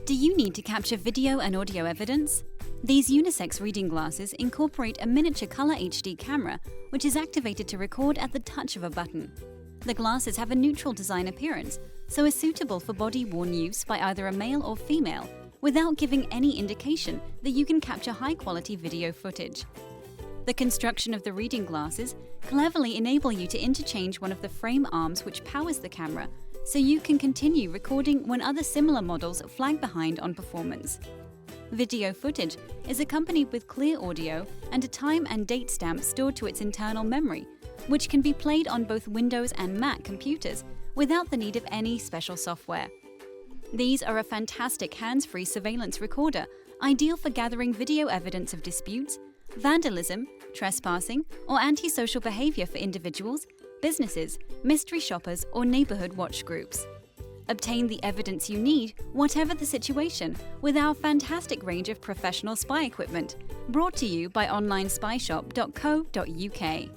Do you need to capture video and audio evidence? These unisex reading glasses incorporate a miniature color HD camera, which is activated to record at the touch of a button. The glasses have a neutral design appearance, so are suitable for body-worn use by either a male or female, without giving any indication that you can capture high-quality video footage. The construction of the reading glasses cleverly enable you to interchange one of the frame arms which powers the camera, so you can continue recording when other similar models flag behind on performance. Video footage is accompanied with clear audio and a time and date stamp stored to its internal memory, which can be played on both Windows and Mac computers without the need of any special software. These are a fantastic hands-free surveillance recorder, ideal for gathering video evidence of disputes, vandalism, trespassing, or antisocial behavior for individuals, businesses, mystery shoppers, or neighborhood watch groups. Obtain the evidence you need, whatever the situation, with our fantastic range of professional spy equipment, brought to you by onlinespyshop.co.uk.